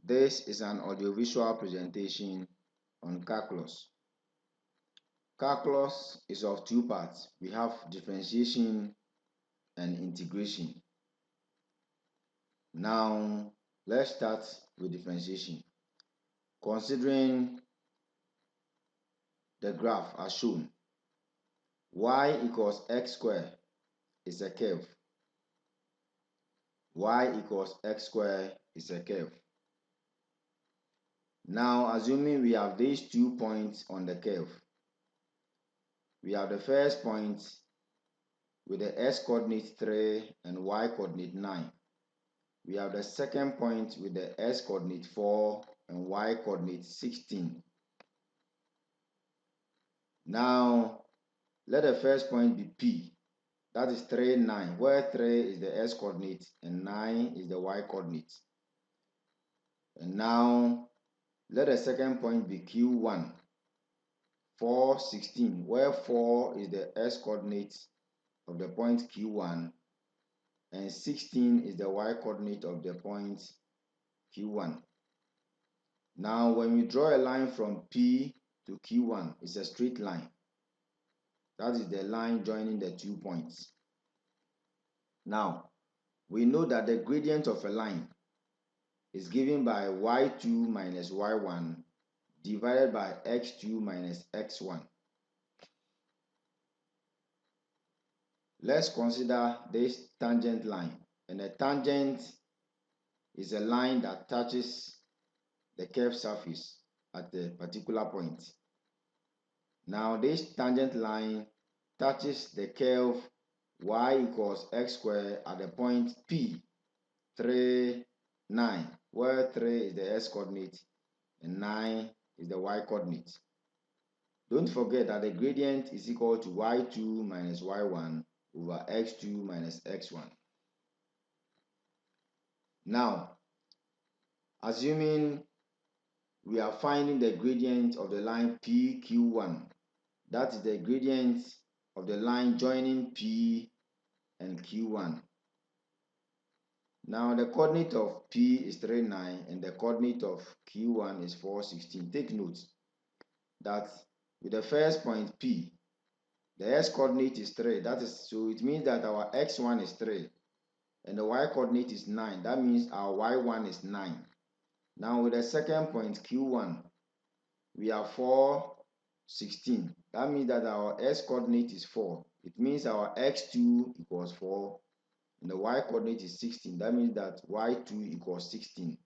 This is an audiovisual presentation on calculus. Calculus is of two parts. We have differentiation and integration. Now, let's start with differentiation. Considering the graph as shown, y equals x squared is a curve. Y equals x squared is a curve. Now, assuming we have these 2 points on the curve, we have the first point with the x coordinate 3 and y coordinate 9. We have the second point with the x coordinate 4 and y coordinate 16. Now, let the first point be P. That is 3, 9, where 3 is the x coordinate and 9 is the y coordinate. And now, let the second point be Q1, 4, 16, where 4 is the x coordinate of the point Q1 and 16 is the y coordinate of the point Q1. Now, when we draw a line from P to Q1, it's a straight line. That is the line joining the 2 points. Now, we know that the gradient of a line is given by y2 minus y1 divided by x2 minus x1. Let's consider this tangent line. And a tangent is a line that touches the curved surface at a particular point. Now, this tangent line touches the curve y equals x squared at the point P, 3, 9, where 3 is the x coordinate and 9 is the y coordinate. Don't forget that the gradient is equal to y2 minus y1 over x2 minus x1. Now, assuming we are finding the gradient of the line PQ1, that is the gradient of the line joining P and Q1. Now, the coordinate of P is 3, 9 and the coordinate of Q1 is 4, 16. Take note that with the first point P, the x coordinate is 3. That is, so it means that our x1 is 3 and the y coordinate is 9. That means our y1 is 9. Now, with the second point Q1, we have 4, 16. That means that our x coordinate is 4. It means our x2 equals 4 and the y coordinate is 16. That means that y2 equals 16.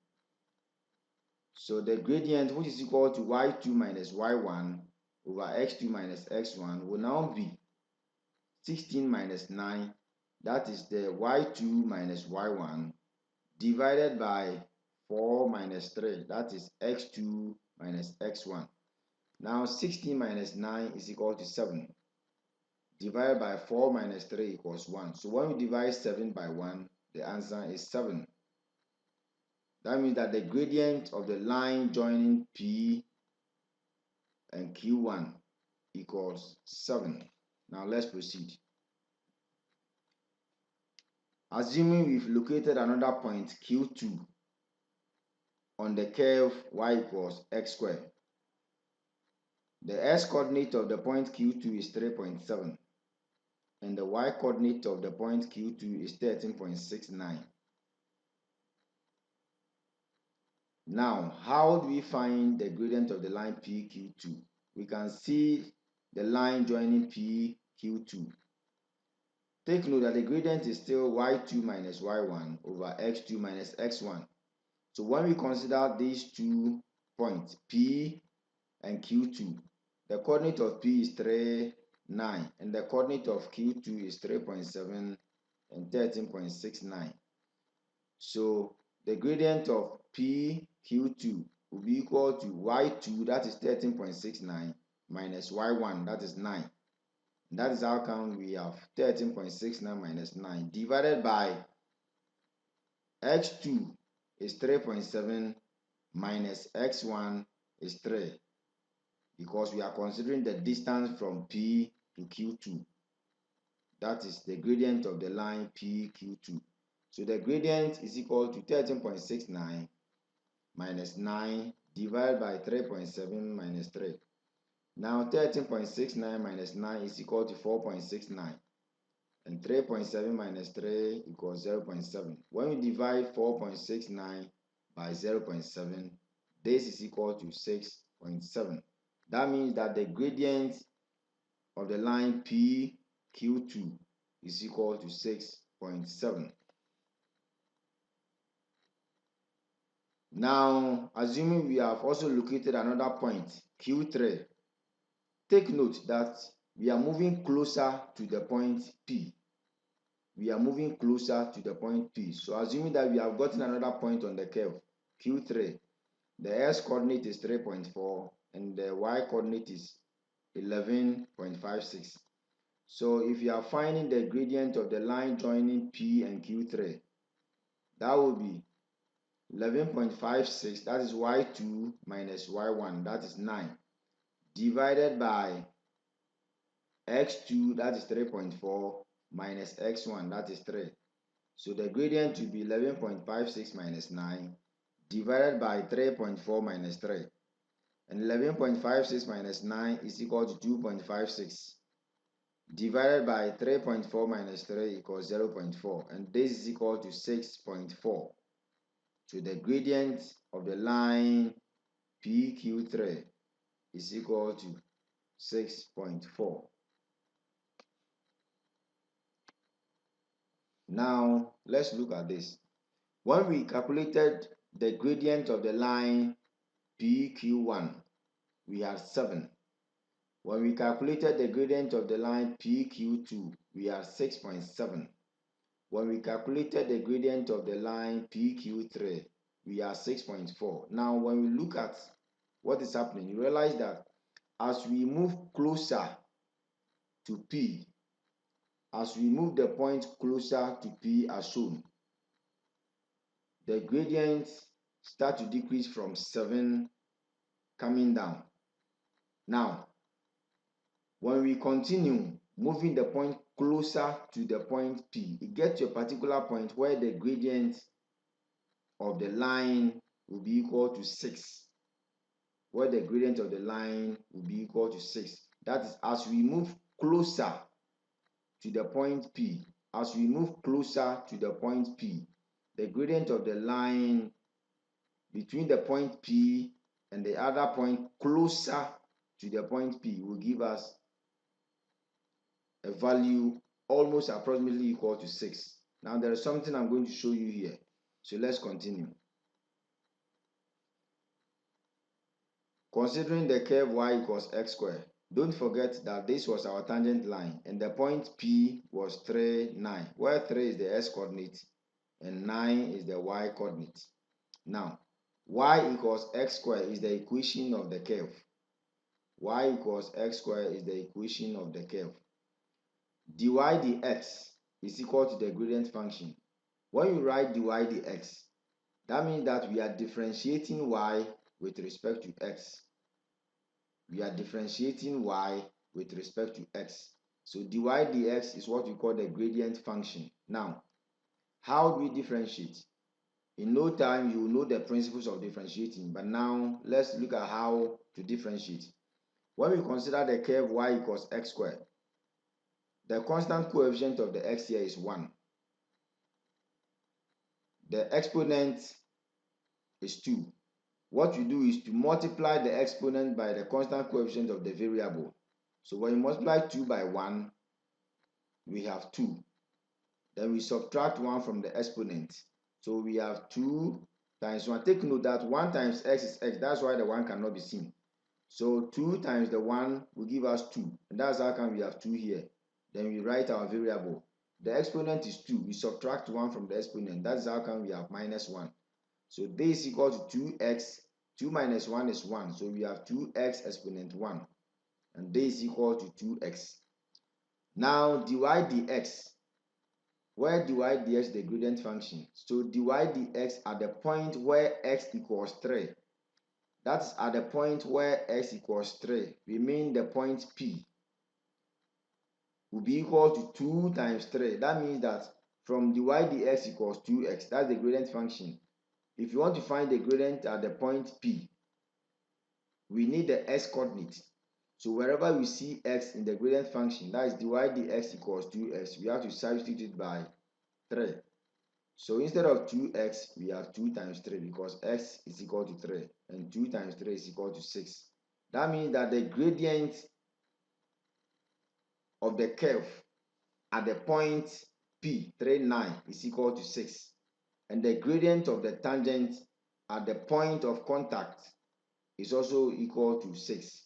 So the gradient, which is equal to y2 minus y1 over x2 minus x1, will now be 16 minus 9. That is the y2 minus y1 divided by 4 minus 3. That is x2 minus x1. Now, 16 minus 9 is equal to 7. Divided by 4 minus 3 equals 1. So when we divide 7 by 1, the answer is 7. That means that the gradient of the line joining P and Q1 equals 7. Now let's proceed. Assuming we've located another point Q2 on the curve y equals x squared. The x coordinate of the point Q2 is 3.7 and the y coordinate of the point Q2 is 13.69. Now, how do we find the gradient of the line PQ2? We can see the line joining PQ2. Take note that the gradient is still y2 minus y1 over x2 minus x1. So when we consider these 2 points, P and Q2, the coordinate of P is 3, 9, and the coordinate of Q2 is 3.7 and 13.69. So the gradient of PQ2 will be equal to y2, that is 13.69, minus y1, that is 9. And that is how come we have 13.69 minus 9 divided by x2 is 3.7 minus x1 is 3, because we are considering the distance from P to Q2. That is the gradient of the line PQ2. So the gradient is equal to 13.69 minus 9 divided by 3.7 minus 3. Now 13.69 minus 9 is equal to 4.69. And 3.7 minus 3 equals 0.7. When we divide 4.69 by 0.7, this is equal to 6.7. That means that the gradient of the line PQ2 is equal to 6.7. Now, assuming we have also located another point, Q3, take note that we are moving closer to the point P. We are moving closer to the point P. So assuming that we have gotten another point on the curve, Q3, the x coordinate is 3.4 and the y coordinate is 11.56. So if you are finding the gradient of the line joining P and Q3, that will be 11.56, that is y2 minus y1, that is 9, divided by x2, that is 3.4, minus x1, that is 3. So the gradient will be 11.56 minus 9 divided by 3.4 minus 3. And 11.56 minus 9 is equal to 2.56 divided by 3.4 minus 3 equals 0.4. And this is equal to 6.4. So the gradient of the line PQ3 is equal to 6.4. Now, let's look at this. When we calculated the gradient of the line PQ1, we had 7. When we calculated the gradient of the line PQ2, we had 6.7. When we calculated the gradient of the line PQ3, we are 6.4. Now, when we look at what is happening, you realize that as we move closer to P, as we move the point closer to P as shown, the gradients start to decrease from 7 coming down. Now, when we continue moving the point closer to the point P, it gets to a particular point where the gradient of the line will be equal to 6. Where the gradient of the line will be equal to 6. That is, as we move closer to the point P, as we move closer to the point P, the gradient of the line between the point P and the other point closer to the point P will give us a value almost approximately equal to 6. Now there is something I'm going to show you here. So let's continue. Considering the curve y equals x squared, don't forget that this was our tangent line and the point P was 3, 9, where 3 is the x coordinate and 9 is the y coordinate. Now, y equals x squared is the equation of the curve. Y equals x squared is the equation of the curve. dy dx is equal to the gradient function. When you write dy dx, that means that we are differentiating y with respect to x. We are differentiating y with respect to x. So dy dx is what we call the gradient function. Now, how do we differentiate? In no time, you will know the principles of differentiating. But now, let's look at how to differentiate. When we consider the curve y equals x squared, the constant coefficient of the x here is 1. The exponent is 2. What you do is to multiply the exponent by the constant coefficient of the variable. So when you multiply 2 by 1, we have 2. Then we subtract 1 from the exponent. So we have 2 times 1. Take note that 1 times x is x. That's why the 1 cannot be seen. So 2 times the 1 will give us 2. And that's how come we have 2 here. Then we write our variable. The exponent is 2. We subtract 1 from the exponent. That's how come we have minus 1. So this is equal to 2x. 2 minus 1 is 1. So we have 2x exponent 1. And this is equal to 2x. Now dy dx. Where dy dx is the gradient function. So dy dx at the point where x equals 3. That's at the point where x equals 3. We mean the point P will be equal to 2 times 3. That means that from dy dx equals 2x. That's the gradient function. if you want to find the gradient at the point P, we need the x coordinate. So wherever we see x in the gradient function, that is dy dx equals 2x, we have to substitute it by 3. So instead of 2x, we have 2 times 3 because x is equal to 3 and 2 times 3 is equal to 6. That means that the gradient of the curve at the point P, 3, 9 is equal to 6. And the gradient of the tangent at the point of contact is also equal to 6.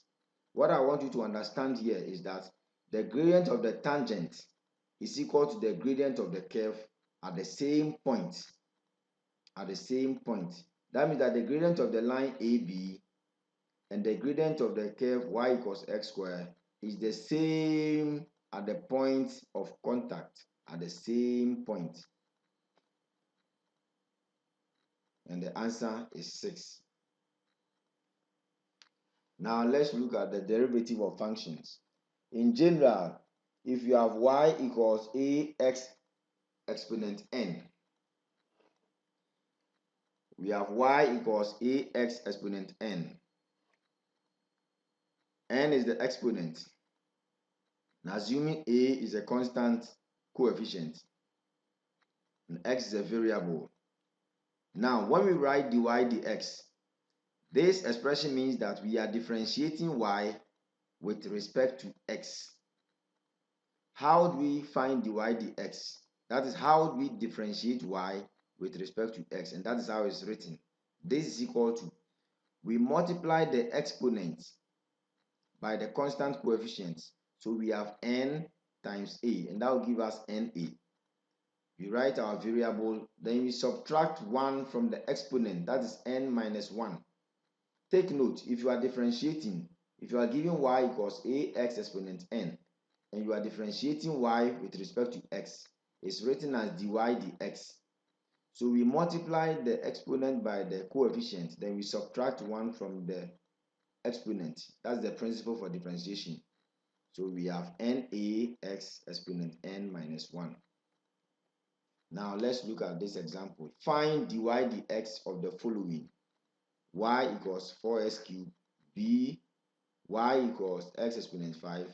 What I want you to understand here is that the gradient of the tangent is equal to the gradient of the curve at the same point. At the same point. That means that the gradient of the line AB and the gradient of the curve y equals x squared is the same at the point of contact. At the same point. And the answer is 6. Now let's look at the derivative of functions. In general, if you have y equals ax exponent n, we have y equals ax exponent n. N is the exponent. Now assuming a is a constant coefficient and x is a variable. Now when we write dy dx, this expression means that we are differentiating y with respect to x. How do we find dy dx? That is, how do we differentiate y with respect to x? And that is how it's written. This is equal to, we multiply the exponent by the constant coefficient. So we have n times a, and that will give us na. We write our variable, then we subtract 1 from the exponent, that is n minus 1. Take note, if you are differentiating, if you are given y equals ax exponent n, and you are differentiating y with respect to x, it's written as dy dx. So we multiply the exponent by the coefficient, then we subtract 1 from the exponent. That's the principle for differentiation. So we have nax exponent n minus 1. Now let's look at this example. Find dy dx of the following: y equals 4x cubed, b, y equals x exponent 5,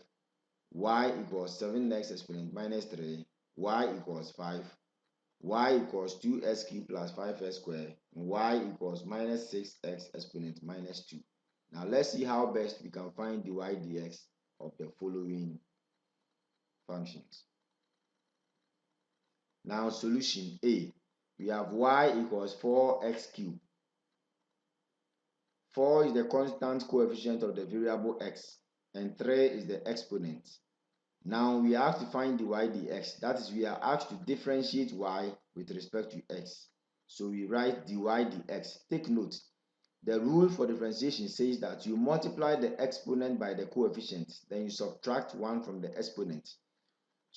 y equals 7x exponent minus 3, y equals 5, y equals 2x cubed plus 5x squared, and y equals minus 6x exponent minus 2. Now let's see how best we can find dy dx of the following functions. Now solution A, we have y equals 4x cubed. 4 is the constant coefficient of the variable x, and 3 is the exponent. Now we have to find dy dx. That is, we are asked to differentiate y with respect to x. So we write dy dx. Take note, the rule for differentiation says that you multiply the exponent by the coefficient, then you subtract 1 from the exponent.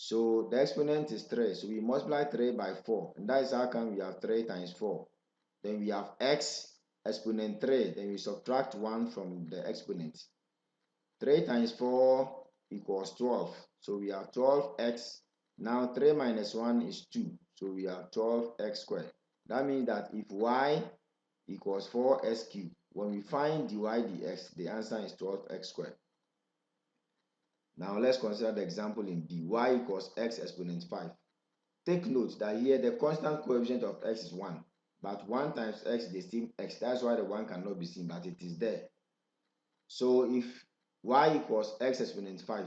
So the exponent is 3, so we multiply 3 by 4, and that is how come we have 3 times 4. Then we have x exponent 3, then we subtract 1 from the exponent. 3 times 4 equals 12, so we have 12x. Now 3 minus 1 is 2, so we have 12x squared. That means that if y equals 4x cubed, when we find dy dx, the answer is 12x squared. Now let's consider the example in B. Y equals x exponent 5. Take note that here the constant coefficient of x is 1, but 1 times x is the same x. That's why the 1 cannot be seen, but it is there. So if y equals x exponent 5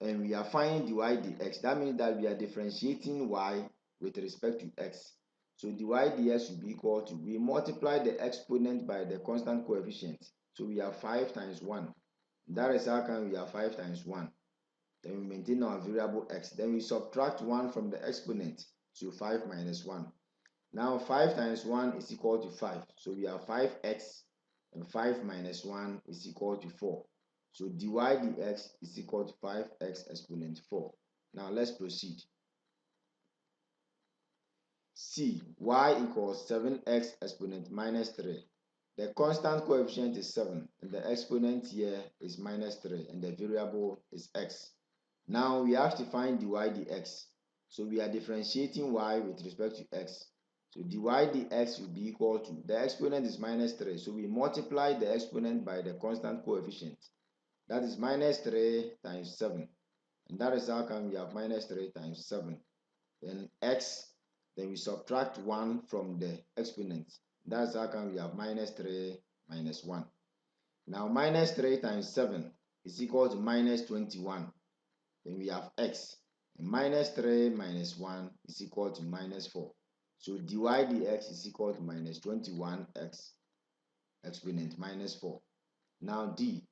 and we are finding dy dx, that means that we are differentiating y with respect to x. So dy dx will be equal to, we multiply the exponent by the constant coefficient. So we have 5 times 1. That is how come we have 5 times 1. Then we maintain our variable x. Then we subtract 1 from the exponent, so 5 minus 1. Now 5 times 1 is equal to 5. So we have 5x, and 5 minus 1 is equal to 4. So dy dx is equal to 5x exponent 4. Now let's proceed. C, y equals 7x exponent minus 3. The constant coefficient is 7, and the exponent here is minus 3, and the variable is x. Now we have to find dy dx. So we are differentiating y with respect to x. So dy dx will be equal to, the exponent is minus 3. So we multiply the exponent by the constant coefficient. That is minus 3 times 7. And that is how come we have minus 3 times 7. Then x, then we subtract 1 from the exponent. That's how come we have minus 3 minus 1. Now minus 3 times 7 is equal to minus 21. Then we have x. And minus 3 minus 1 is equal to minus 4. So dy dx is equal to minus 21x exponent minus 4. Now d,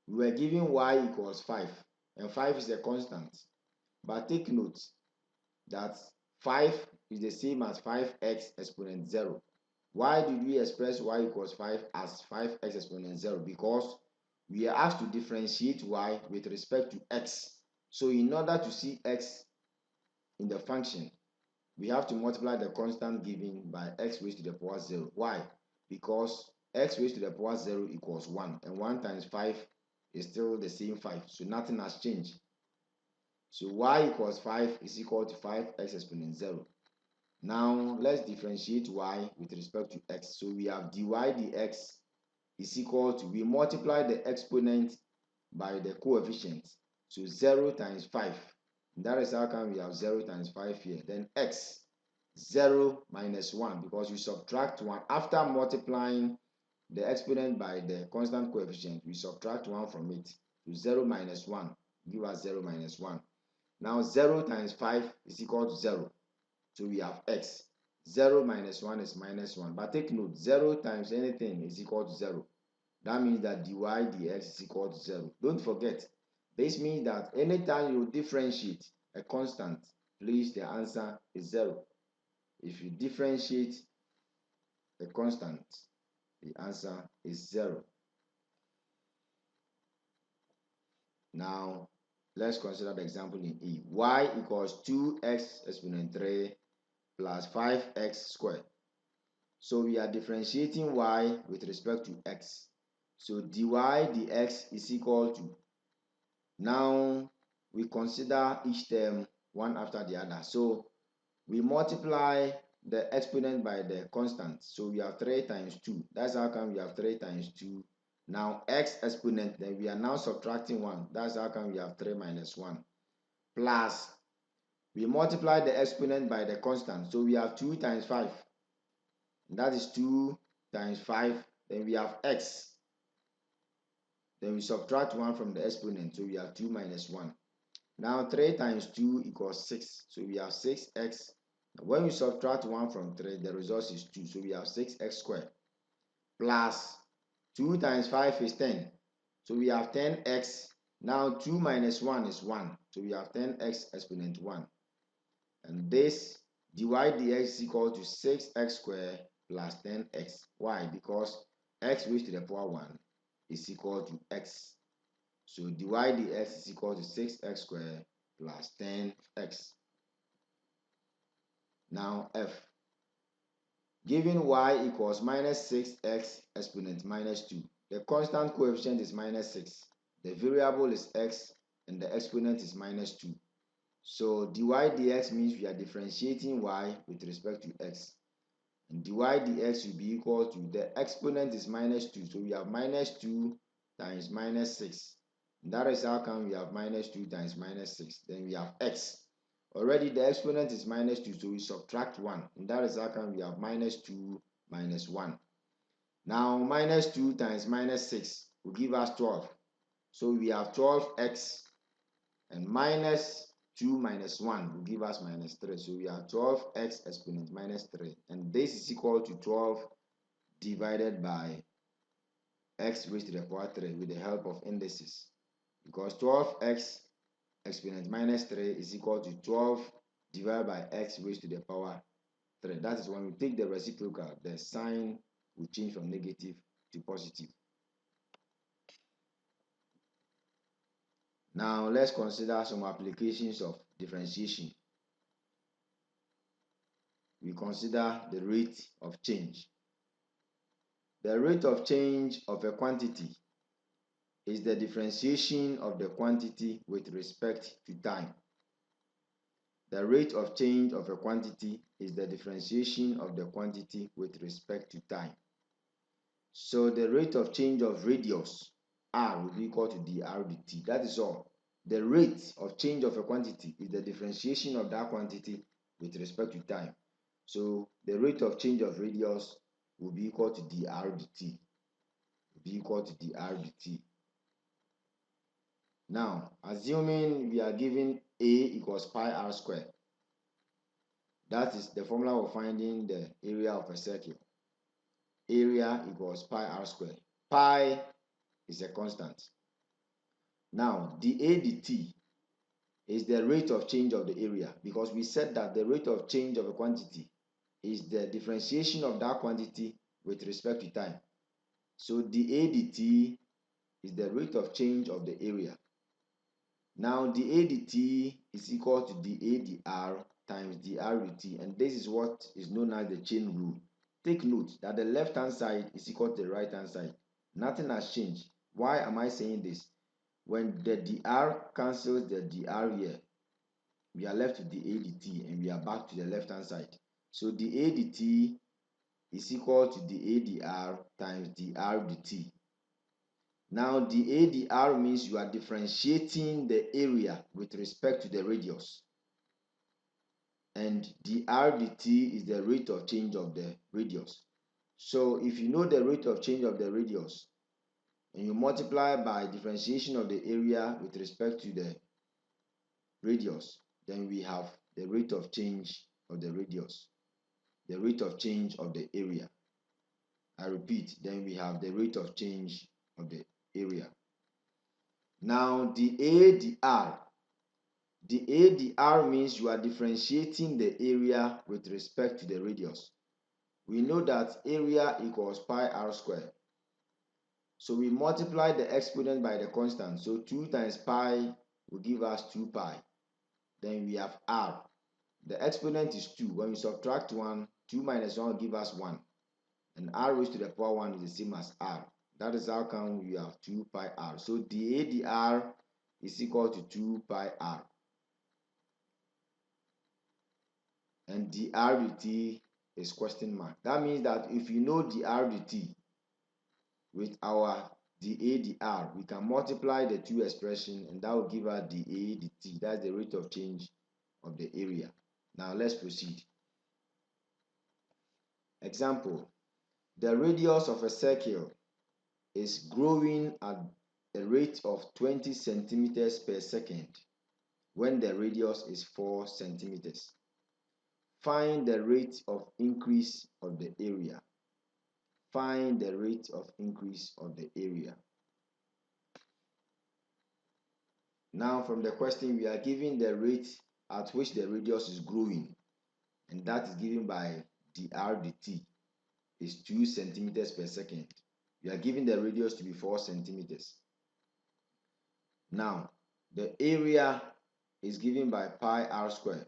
we were given y equals 5. And 5 is a constant. But take note that 5 is the same as 5x exponent 0. Why did we express y equals 5 as 5x exponent 0? Because we are asked to differentiate y with respect to x. So in order to see x in the function, we have to multiply the constant given by x raised to the power 0. Why? Because x raised to the power 0 equals 1. And 1 times 5 is still the same 5. So nothing has changed. So y equals 5 is equal to 5x exponent 0. Now let's differentiate y with respect to x. So we have dy dx is equal to, we multiply the exponent by the coefficient. So 0 times 5. That is how come we have 0 times 5 here. Then x, 0 minus 1, because we subtract 1. After multiplying the exponent by the constant coefficient, we subtract 1 from it. So 0 minus 1 give us 0 minus 1. Now 0 times 5 is equal to 0. So we have x. 0 minus 1 is minus 1. But take note, 0 times anything is equal to 0. That means that dy dx is equal to 0. Don't forget, this means that anytime you differentiate a constant, please, the answer is 0. If you differentiate a constant, the answer is 0. Now, let's consider the example in E. Y equals 2x exponent 3 plus 5x squared. So we are differentiating y with respect to x. So dy dx is equal to, now we consider each term one after the other. So we multiply the exponent by the constant. So we have 3 times 2. That's how come we have 3 times 2. Now x exponent, then we are now subtracting 1. That's how come we have 3 minus 1. Plus, we multiply the exponent by the constant. So we have 2 times 5. And that is 2 times 5. Then we have x. Then we subtract 1 from the exponent. So we have 2 minus 1. Now 3 times 2 equals 6. So we have 6x. When we subtract 1 from 3, the result is 2. So we have 6x squared. Plus 2 times 5 is 10. So we have 10x. Now 2 minus 1 is 1. So we have 10x exponent 1. And this dy dx is equal to 6x squared plus 10x. Why? Because x raised to the power 1 is equal to x. So dy dx is equal to 6x squared plus 10x. Now f. Given y equals minus 6x exponent minus 2. The constant coefficient is minus 6. The variable is x and the exponent is minus 2. So dy dx means we are differentiating y with respect to x. And dy dx will be equal to, the exponent is minus 2. So we have minus 2 times minus 6. And that is how come we have minus 2 times minus 6. Then we have x. Already the exponent is minus 2, so we subtract 1. And that is how come we have minus 2 minus 1. Now minus 2 times minus 6 will give us 12. So we have 12x, and minus 2 minus 1 will give us minus 3. So we have 12x exponent minus 3. And this is equal to 12 divided by x raised to the power 3 with the help of indices. Because 12x exponent minus 3 is equal to 12 divided by x raised to the power 3. That is when we take the reciprocal, the sign will change from negative to positive. Now let's consider some applications of differentiation. We consider the rate of change. The rate of change of a quantity is the differentiation of the quantity with respect to time. The rate of change of a quantity is the differentiation of the quantity with respect to time. So the rate of change of radius r will be equal to dr dt. That is all. The rate of change of a quantity is the differentiation of that quantity with respect to time. So the rate of change of radius will be equal to dr dt. Will be equal to dr dt. Now, assuming we are given a equals pi r squared, that is the formula for finding the area of a circle. Area equals pi r squared. Pi is a constant. Now, dA dt is the rate of change of the area, because we said that the rate of change of a quantity is the differentiation of that quantity with respect to time. So dA dt is the rate of change of the area. Now dA dt is equal to dA dr times dr dt, and this is what is known as the chain rule. Take note that the left hand side is equal to the right hand side. Nothing has changed. Why am I saying this? When the dr cancels the dr here, we are left with dA dt, and we are back to the left hand side. So dA dt is equal to dA dr times dr dt. Now dA dr means you are differentiating the area with respect to the radius, and dr dt is the rate of change of the radius. So if you know the rate of change of the radius and you multiply by differentiation of the area with respect to the radius, then we have the rate of change of the radius, the rate of change of the area. I repeat, then we have the rate of change of the area. Now dA dr means you are differentiating the area with respect to the radius. We know that area equals pi r squared. So we multiply the exponent by the constant. So 2 times pi will give us 2 pi. Then we have r. The exponent is 2. When we subtract 1, 2 minus 1 will give us 1. And r raised to the power 1 is the same as r. That is how come we have 2 pi r. So dA dr is equal to 2 pi r. And dr dt is question mark. That means that if you know dr dt with our dA dr, we can multiply the two expressions, and that will give us dA dt. That's the rate of change of the area. Now let's proceed. Example: the radius of a circle is growing at a rate of 20 centimeters per second when the radius is 4 centimeters. Find the rate of increase of the area. Find the rate of increase of the area. Now from the question, we are given the rate at which the radius is growing, and that is given by dr dt is 2 centimeters per second. We are given the radius to be 4 centimeters. Now the area is given by pi r squared.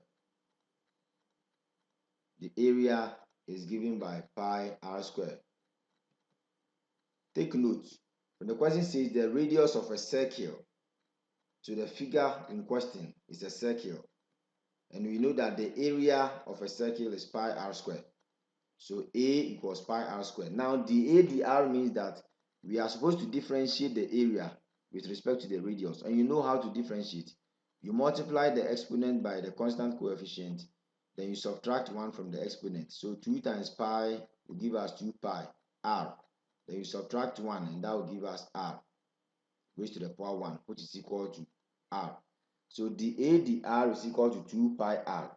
The area is given by pi r squared. Take note, when the question says the radius of a circle, so the figure in question is a circle, and we know that the area of a circle is pi r squared. So A equals pi r squared. Now dA dr means that we are supposed to differentiate the area with respect to the radius, and you know how to differentiate. You multiply the exponent by the constant coefficient, then you subtract 1 from the exponent. So 2 times pi will give us 2 pi r. Then you subtract 1, and that will give us r raised to the power 1, which is equal to r. So dA dr is equal to 2 pi r.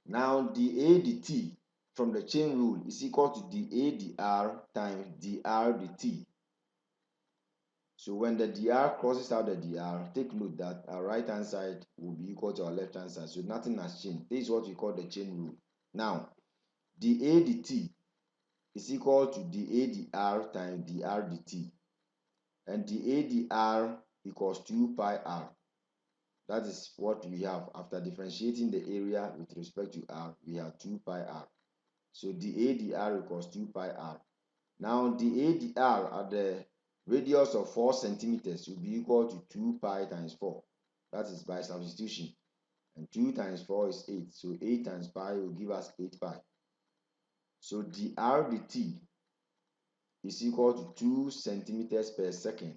Now dA dt from the chain rule is equal to dA dr times dr dt. So when the dr crosses out the dr, take note that our right hand side will be equal to our left hand side. So nothing has changed. This is what we call the chain rule. Now dA dt is equal to dA dr times dr dt, and dA dr equals 2 pi r. That is what we have after differentiating the area with respect to r. We have 2 pi r. So dA dr equals 2 pi r. Now dA dr at the radius of 4 centimeters will be equal to 2 pi times 4. That is by substitution. and 2 times 4 is 8. So 8 times pi will give us 8 pi. So dr dt is equal to 2 centimeters per second.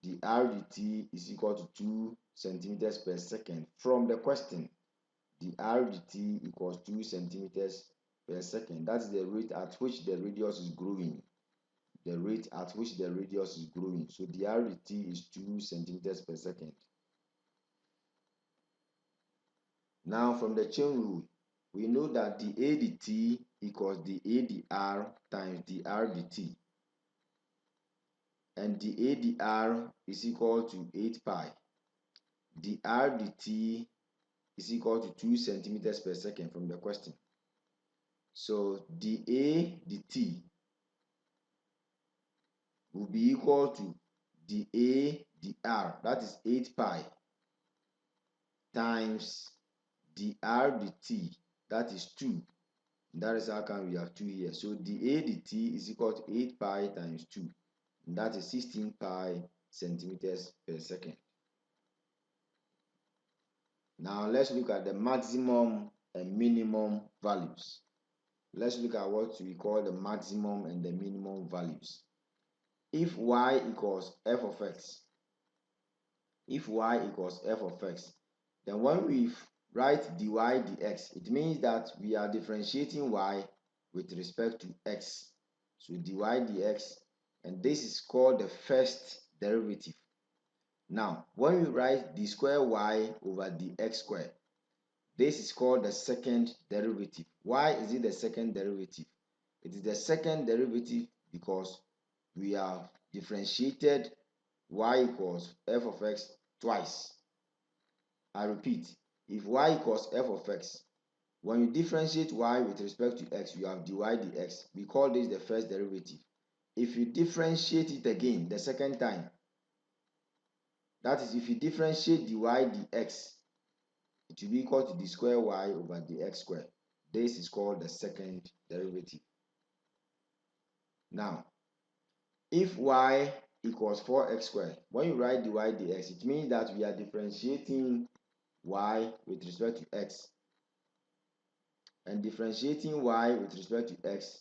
Dr dt is equal to 2 centimeters per second. From the question, dr dt equals 2 centimeters per second. That's the rate at which the radius is growing. The rate at which the radius is growing. So dr dt is 2 centimeters per second. Now from the chain rule, we know that dA dt equals dA dr times dr dt. And dA dr is equal to 8 pi. Dr dt is equal to 2 centimeters per second from the question. So dA dt will be equal to dA dr, that is 8 pi, times dr dt, that is 2. That is how come we have 2 here. So dA dt is equal to 8 pi times 2. And that is 16 pi centimeters per second. Now let's look at the maximum and minimum values. Let's look at what we call the maximum and the minimum values. If y equals f of x, then when we write dy dx, it means that we are differentiating y with respect to x. So dy dx, and this is called the first derivative. Now, when we write d square y over dx square, this is called the second derivative. Why is it the second derivative? It is the second derivative because we have differentiated y equals f of x twice. I repeat, if y equals f of x, when you differentiate y with respect to x, you have dy dx. We call this the first derivative. If you differentiate it again the second time, that is, if you differentiate dy dx, it will be equal to d square y over dx square. This is called the second derivative. Now, if y equals 4x squared, when you write dy dx, it means that we are differentiating y with respect to x. And differentiating y with respect to x,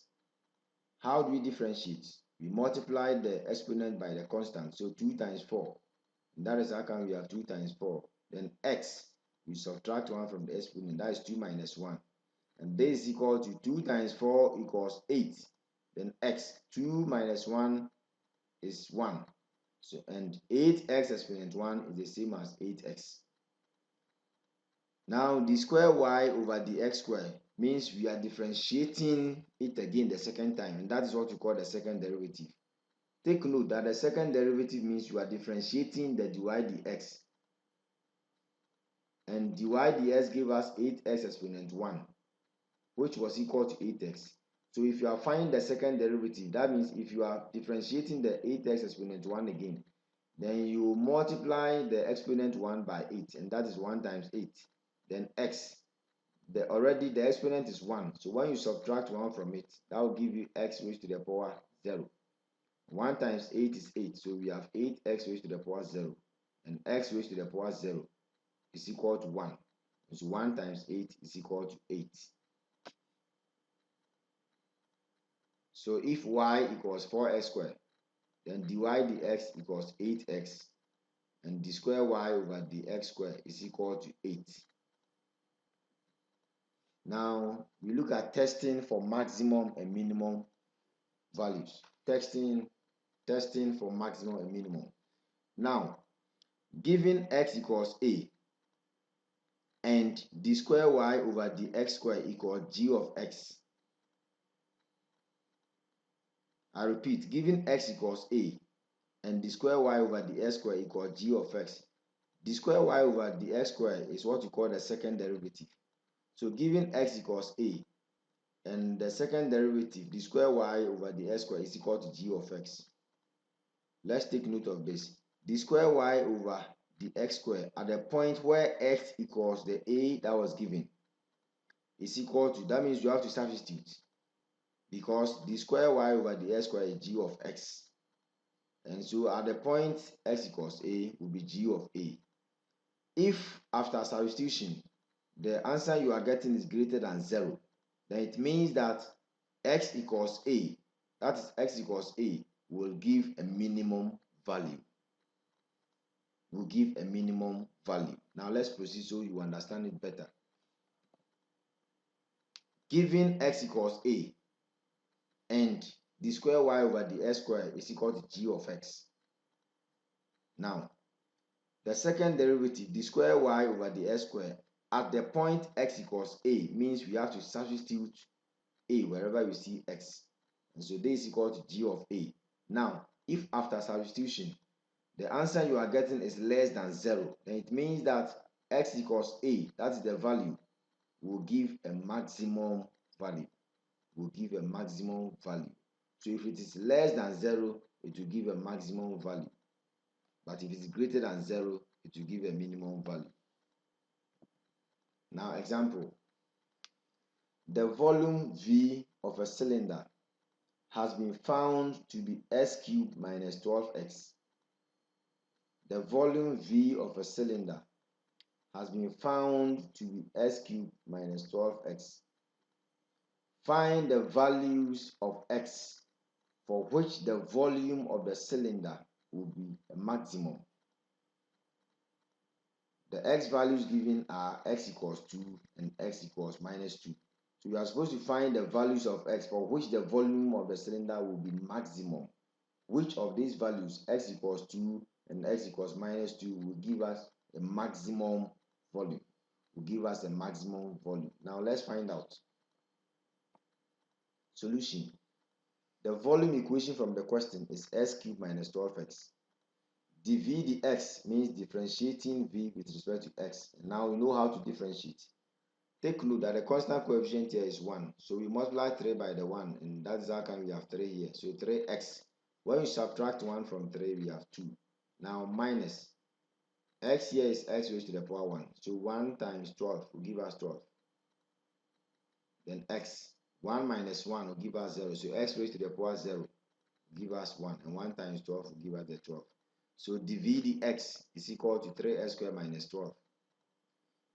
how do we differentiate? We multiply the exponent by the constant. So 2 times 4. And that is how come we have 2 times 4. Then x, we subtract 1 from the exponent. That is 2 minus 1. And this is equal to 2 times 4 equals 8. Then x, 2 minus 1 is 1. So, and 8x exponent 1 is the same as 8x. Now, d square y over dx square means we are differentiating it again the second time, and that is what we call the second derivative. Take note that the second derivative means you are differentiating the dy dx. And dy dx gave us 8x exponent 1, which was equal to 8x. So if you are finding the second derivative, that means if you are differentiating the 8x exponent 1 again, then you multiply the exponent 1 by 8, and that is 1 times 8. Then x, already the exponent is 1. So when you subtract 1 from it, that will give you x raised to the power 0. 1 times 8 is 8. So we have 8x raised to the power 0. And x raised to the power 0 is equal to 1. So 1 times 8 is equal to 8. So if y equals 4x squared, then dy dx equals 8x. And d square y over dx squared is equal to 8. Now, we look at testing for maximum and minimum values. Testing for maximum and minimum. Now, given x equals a and d square y over dx square equals g of x. I repeat, given x equals a and d square y over dx square equals g of x. D square y over dx square is what we call the second derivative. So given x equals a and the second derivative, d square y over dx square is equal to g of x. Let's take note of this. D square y over dx square at the point where x equals the a that was given is equal to, that means you have to substitute, because d square y over dx square is g of x. And so at the point x equals a will be g of a. If after substitution, the answer you are getting is greater than 0, then it means that x equals a, that is x equals a, will give a minimum value. Will give a minimum value. Now let's proceed so you understand it better. Given x equals a and the square y over the x square is equal to g of x. Now, the second derivative, the square y over the x square, at the point x equals a means we have to substitute a wherever you see x. And so this is equal to g of a. Now, if after substitution, the answer you are getting is less than 0, then it means that x equals a, that is the value, will give a maximum value. Will give a maximum value. So if it is less than 0, it will give a maximum value. But if it is greater than 0, it will give a minimum value. Now, example. The volume V of a cylinder has been found to be s cubed minus 12x. The volume V of a cylinder has been found to be s cubed minus 12x. Find the values of x for which the volume of the cylinder will be a maximum. The x values given are x equals 2 and x equals minus 2. So you are supposed to find the values of x for which the volume of the cylinder will be maximum. Which of these values, x equals 2 and x equals minus 2, will give us a maximum volume? Will give us a maximum volume. Now let's find out. Solution. The volume equation from the question is s cubed minus 12x. dv dx means differentiating v with respect to x. Now we know how to differentiate. Take note that the constant coefficient here is 1. So we multiply 3 by the 1, and that is how come we have 3 here. So 3x. When you subtract 1 from 3, we have 2. Now minus. X here is x raised to the power 1. So 1 times 12 will give us 12. Then x. 1 minus 1 will give us 0. So x raised to the power 0 will give us 1. And 1 times 12 will give us the 12. So dv dx is equal to 3x squared minus 12.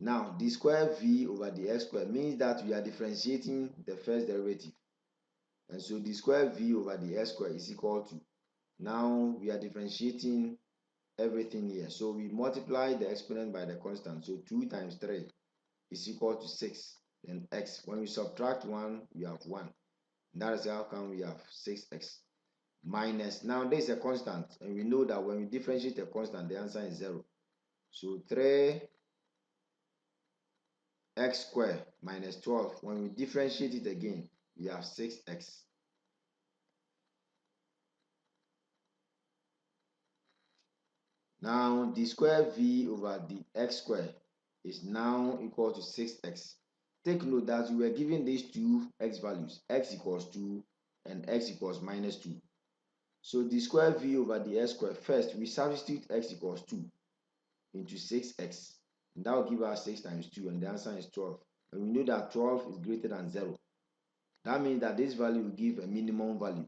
Now, d square v over the x square means that we are differentiating the first derivative. And so d square v over the x square is equal to, now we are differentiating everything here. So we multiply the exponent by the constant. So 2 times 3 is equal to 6. Then x. When we subtract 1, we have 1. And that is how come we have 6x. Minus, now this is a constant. And we know that when we differentiate a constant, the answer is 0. So 3x squared minus 12. When we differentiate it again, we have 6x. Now d square v over the x square is now equal to 6x. Take note that we were given these two x values, x equals 2 and x equals minus 2. So d square v over the x square, first we substitute x equals 2 into 6x. And that will give us 6 times 2, and the answer is 12. And we know that 12 is greater than 0. That means that this value will give a minimum value.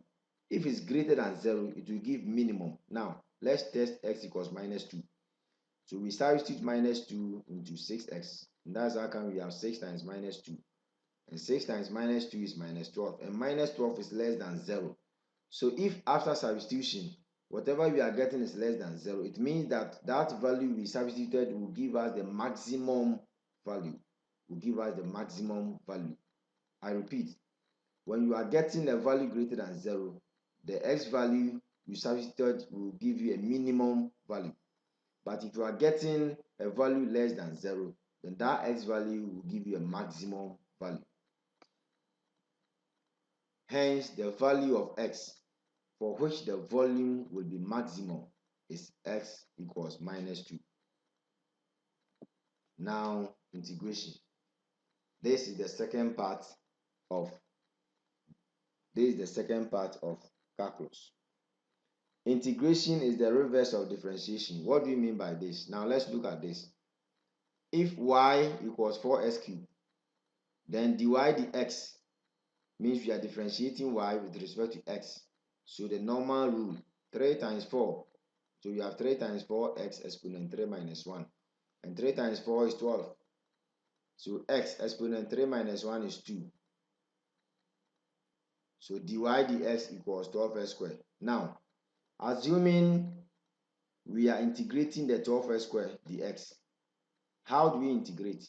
If it's greater than 0, it will give minimum. Now, let's test x equals minus 2. So we substitute minus 2 into 6x. And that's how come we have 6 times minus 2. And 6 times minus 2 is minus 12. And minus 12 is less than 0. So if after substitution, whatever we are getting is less than 0, it means that that value we substituted will give us the maximum value. Will give us the maximum value. I repeat, when you are getting a value greater than 0, the x value you substituted will give you a minimum value. But if you are getting a value less than 0, then that x value will give you a maximum value. Hence, the value of x for which the volume will be maximum is x equals minus 2. Now, integration. This is the second part of calculus. Integration is the reverse of differentiation. What do you mean by this? Now let's look at this. If y equals 4x cubed, then dy dx means we are differentiating y with respect to x. So the normal rule, 3 times 4. So we have 3 times 4x exponent 3 minus 1. And 3 times 4 is 12. So x exponent 3 minus 1 is 2. So dy dx equals 12x squared. Now, assuming we are integrating the 12x squared dx, how do we integrate?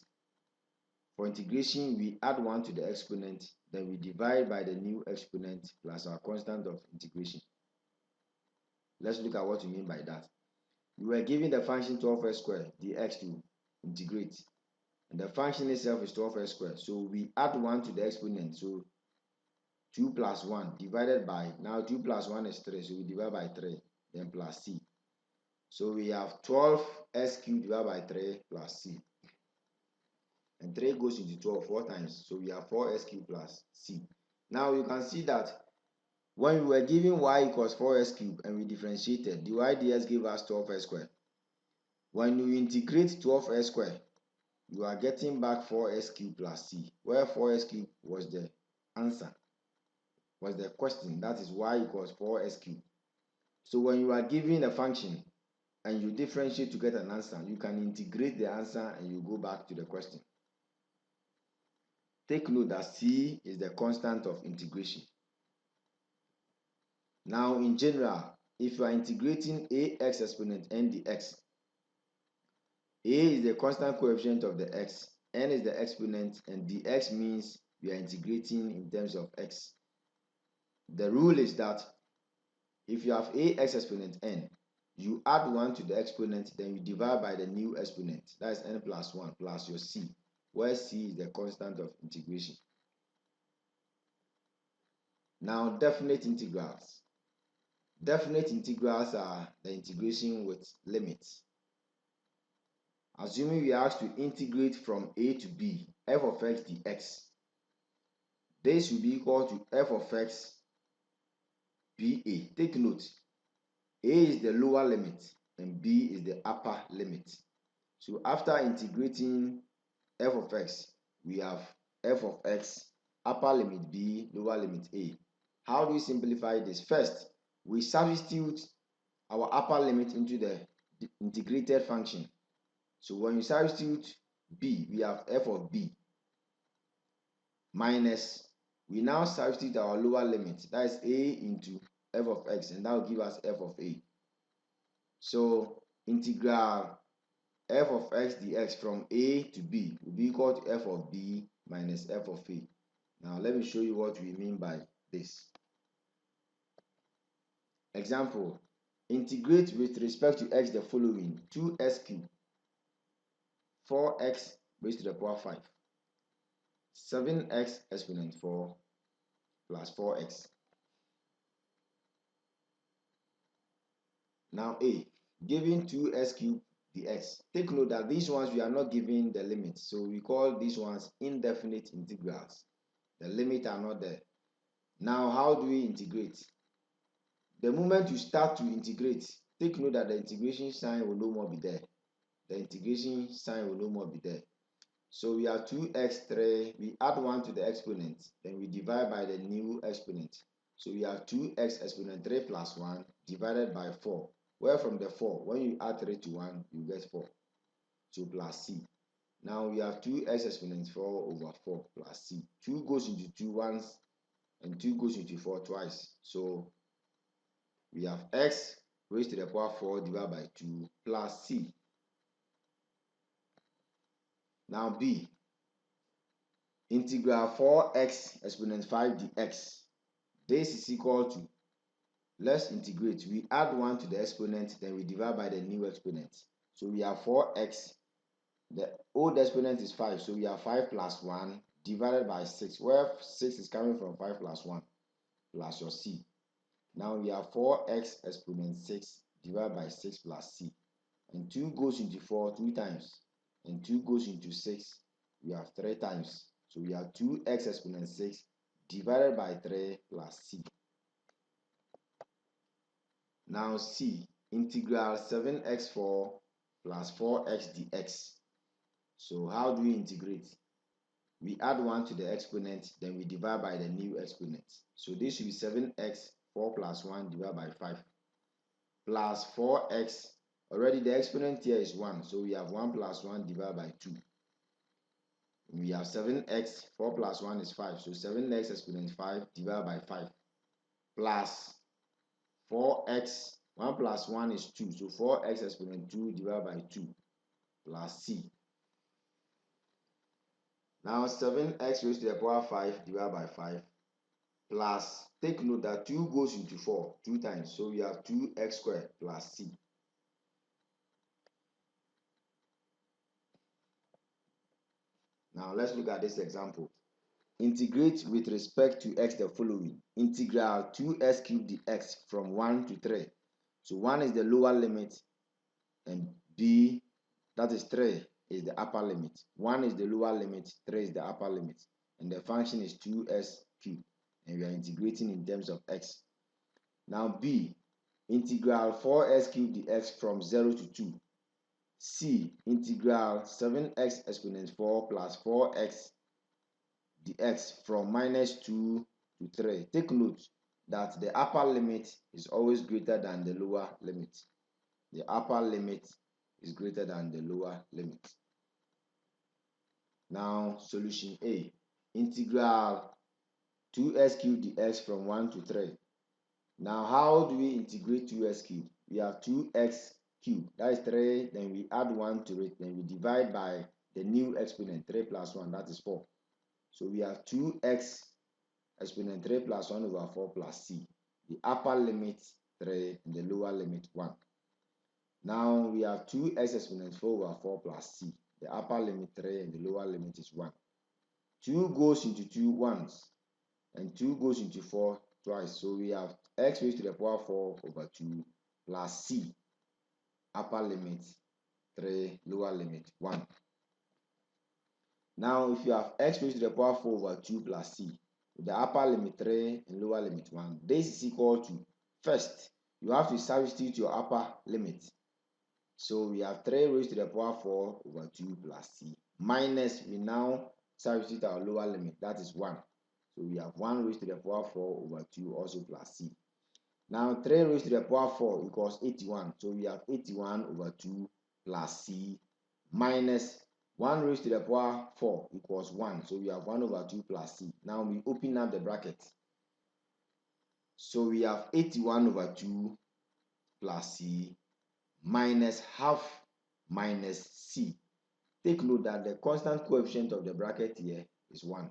For integration, we add 1 to the exponent, then we divide by the new exponent plus our constant of integration. Let's look at what we mean by that. We were given the function 12x squared dx to integrate, and the function itself is 12x squared. So we add 1 to the exponent, so 2 plus 1 divided by, now 2 plus 1 is 3, so we divide by 3, then plus c. So we have 12x cubed divided by 3 plus c. And 3 goes into 12 4 times, so we have 4x cubed plus c. Now you can see that when we were given y equals 4x cubed and we differentiated, dy dx gave us 12x squared. When you integrate 12x squared, you are getting back 4x cubed plus c, where 4x cubed was the answer, was the question, that is y equals 4x cubed. So when you are given a function and you differentiate to get an answer, you can integrate the answer and you go back to the question. Take note that c is the constant of integration. Now in general, if you are integrating ax exponent n dx, a is the constant coefficient of the x, n is the exponent, and dx means we are integrating in terms of x. The rule is that if you have ax exponent n, you add 1 to the exponent, then you divide by the new exponent, that is n plus 1 plus your c, where c is the constant of integration. Now definite integrals. Definite integrals are the integration with limits. Assuming we are asked to integrate from a to b, f of x dx, this will be equal to f of x ba. Take note, a is the lower limit and b is the upper limit. So after integrating f of x, we have f of x upper limit b, lower limit a. How do we simplify this? First, we substitute our upper limit into the integrated function. So when you substitute b, we have f of b minus, we now substitute our lower limit, that is a into f of x, and that will give us f of a. So integral f of x dx from a to b will be equal to f of b minus f of a. Now let me show you what we mean by this. Example, integrate with respect to x the following: 2x cubed, 4x raised to the power 5, 7x exponent 4 plus 4x. Now a, given 2x cubed dx. Take note that these ones we are not giving the limit, so we call these ones indefinite integrals. The limit are not there. Now how do we integrate? The moment you start to integrate, take note that the integration sign will no more be there. The integration sign will no more be there. So we have 2x3, we add 1 to the exponent, then we divide by the new exponent. So we have 2x exponent 3 plus 1 divided by 4, where from the 4, when you add 3 to 1, you get 4. So plus c. Now we have 2x exponent 4 over 4 plus c. 2 goes into 2 once, and 2 goes into 4 twice. So we have x raised to the power 4 divided by 2 plus c. Now b, integral 4x exponent 5 dx. This is equal to, let's integrate. We add 1 to the exponent, then we divide by the new exponent. So we have 4x, the old exponent is 5, so we have 5 plus 1 divided by 6, where 6 is coming from 5 plus 1 plus your c. Now we have 4x exponent 6 divided by 6 plus c. And 2 goes into 4 3 times, and 2 goes into 6, we have 3 times. So we have 2x exponent 6 divided by 3 plus c. Now c, integral 7x4 plus 4x dx. So how do we integrate? We add 1 to the exponent, then we divide by the new exponent. So this should be 7x 4 plus 1 divided by 5 plus 4x Already the exponent here is 1. So we have 1 plus 1 divided by 2. We have 7x. 4 plus 1 is 5. So 7x exponent 5 divided by 5 plus 4x. 1 plus 1 is 2. So 4x exponent 2 divided by 2 plus c. Now 7x raised to the power 5 divided by 5 plus, take note that 2 goes into 4 2 times. So we have 2x squared plus c. Now let's look at this example. Integrate with respect to x the following. Integral 2x cubed dx from 1 to 3. So 1 is the lower limit and b, that is 3, is the upper limit. 1 is the lower limit, 3 is the upper limit. And the function is 2x cubed. And we are integrating in terms of x. Now b, integral 4x cubed dx from 0 to 2. C, integral 7x exponent 4 plus 4x dx from minus 2 to 3. Take note that the upper limit is always greater than the lower limit. The upper limit is greater than the lower limit. Now, solution A, integral 2x cubed dx from 1 to 3. Now, how do we integrate 2x cubed? We have 2x cubed, that is 3, then we add 1 to it, then we divide by the new exponent, 3 plus 1, that is 4. So we have 2x exponent 3 plus 1 over 4 plus c. The upper limit 3 and the lower limit 1. Now we have 2x exponent 4 over 4 plus c. The upper limit 3 and the lower limit is 1. 2 goes into 2 once and 2 goes into 4 twice. So we have x raised to the power 4 over 2 plus c. Upper limit 3, lower limit 1. Now if you have x raised to the power 4 over 2 plus c, the upper limit 3 and lower limit 1, this is equal to, first, you have to substitute your upper limit. So we have 3 raised to the power 4 over 2 plus c, minus, we now substitute our lower limit, that is 1. So we have 1 raised to the power 4 over 2 also plus c. Now 3 raised to the power 4 equals 81. So we have 81 over 2 plus c minus 1 raised to the power 4 equals 1. So we have 1 over 2 plus c. Now we open up the bracket. So we have 81 over 2 plus c minus half minus c. Take note that the constant coefficient of the bracket here is 1.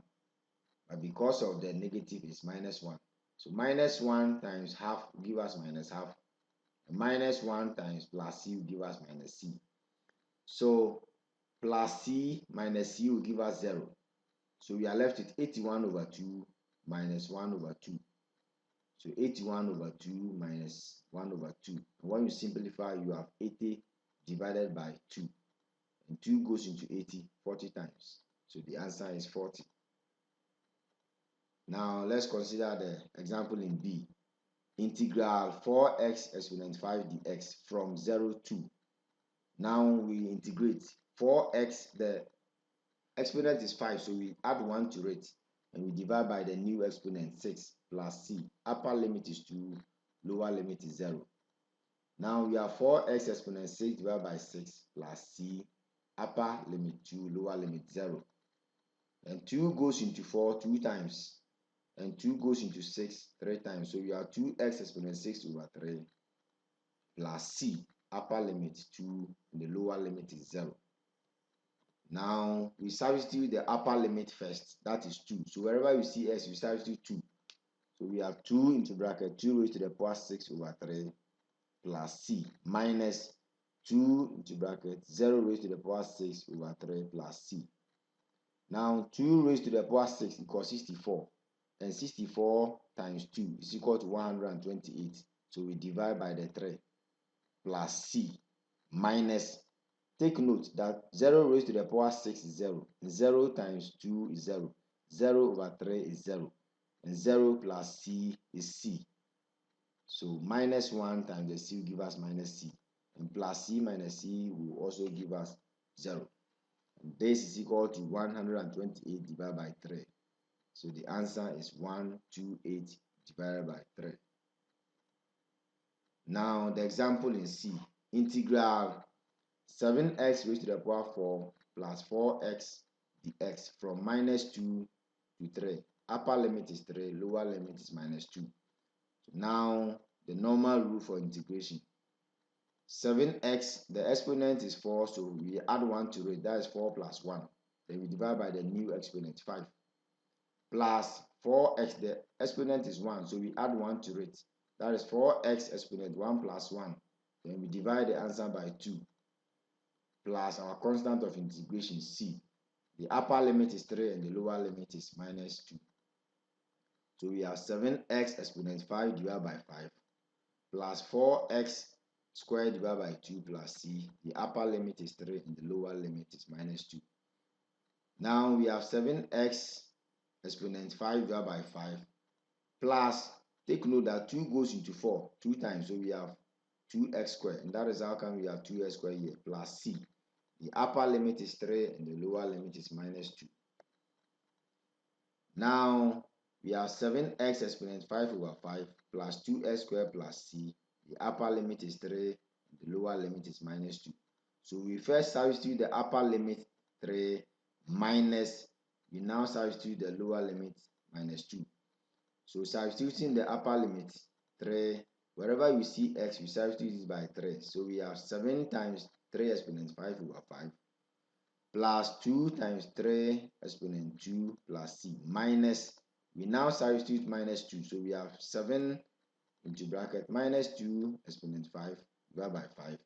But because of the negative, it's minus 1. So minus 1 times half will give us minus half. And minus 1 times plus c will give us minus c. So plus c minus c will give us 0. So we are left with 81 over 2 minus 1 over 2. So 81 over 2 minus 1 over 2. And when you simplify, you have 80 divided by 2. And 2 goes into 80 40 times. So the answer is 40. Now let's consider the example in B. Integral 4x exponent 5 dx from 0 to. Now we integrate 4x, the exponent is 5, so we add 1 to it and we divide by the new exponent 6 plus c. Upper limit is 2, lower limit is 0. Now we have 4x exponent 6 divided by 6 plus c. Upper limit 2, lower limit 0. And 2 goes into 4 2 times. And 2 goes into 6 3 times. So we have 2x exponent 6 over 3 plus c. Upper limit 2 and the lower limit is 0. Now we substitute the upper limit first. That is 2. So wherever you see s, you substitute 2. So we have 2 into bracket 2 raised to the power 6 over 3 plus c minus 2 into bracket 0 raised to the power 6 over 3 plus c. Now 2 raised to the power 6 equals 64. And 64 times 2 is equal to 128. So we divide by the 3 plus c minus, take note that 0 raised to the power 6 is 0. 0 times 2 is 0. 0 over 3 is 0. And 0 plus c is c. So minus 1 times the c will give us minus c. And plus c minus c will also give us 0. And this is equal to 128 divided by 3. So the answer is 128 divided by 3. Now the example in C. integral 7x raised to the power 4 plus 4x dx from minus 2 to 3. Upper limit is 3, lower limit is minus 2. So now the normal rule for integration. 7x, the exponent is 4, so we add 1 to it, that is 4 plus 1. Then we divide by the new exponent, 5. Plus 4x, the exponent is 1, so we add 1 to it, that is 4x exponent 1 plus 1. Then we divide the answer by 2. Plus our constant of integration, c. The upper limit is 3 and the lower limit is minus 2. So we have 7x exponent 5 divided by 5 plus 4x squared divided by 2 plus c. The upper limit is 3 and the lower limit is minus 2. Now we have 7x exponent 5 divided by 5 plus, take note that 2 goes into 4 2 times, so we have 2x squared, and that is how come we have 2x squared here, plus c. The upper limit is 3 and the lower limit is minus 2. Now we have 7x exponent 5 over 5 plus 2x squared plus c. The upper limit is 3 and the lower limit is minus 2. So we first substitute the upper limit 3 minus, we now substitute the lower limit minus 2. So substituting the upper limit 3, wherever you see x, we substitute it by 3. So we have 7 times 3 exponent 5 over 5 plus 2 times 3 exponent 2 plus c minus, we now substitute minus 2. So we have 7 into bracket minus 2 exponent 5 divided by 5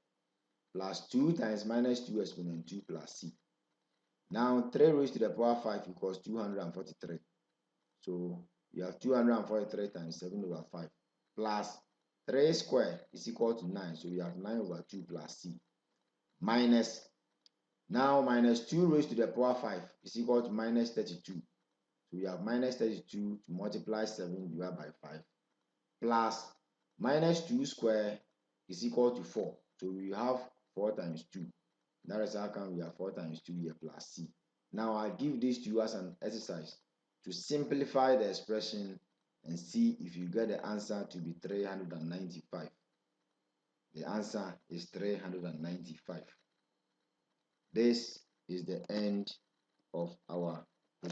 plus 2 times minus 2 exponent 2 plus c. Now 3 raised to the power 5 equals 243. So you have 243 times 7 over 5 plus 3 squared is equal to 9. So we have 9 over 2 plus c minus, now minus 2 raised to the power 5 is equal to minus 32. So we have minus 32 to multiply 7 divided by 5 plus minus 2 squared is equal to 4. So we have 4 times 2. That is how come we have 4 times 2 here plus c. Now I'll give this to you as an exercise to simplify the expression and see if you get the answer to be 395. The answer is 395. This is the end of our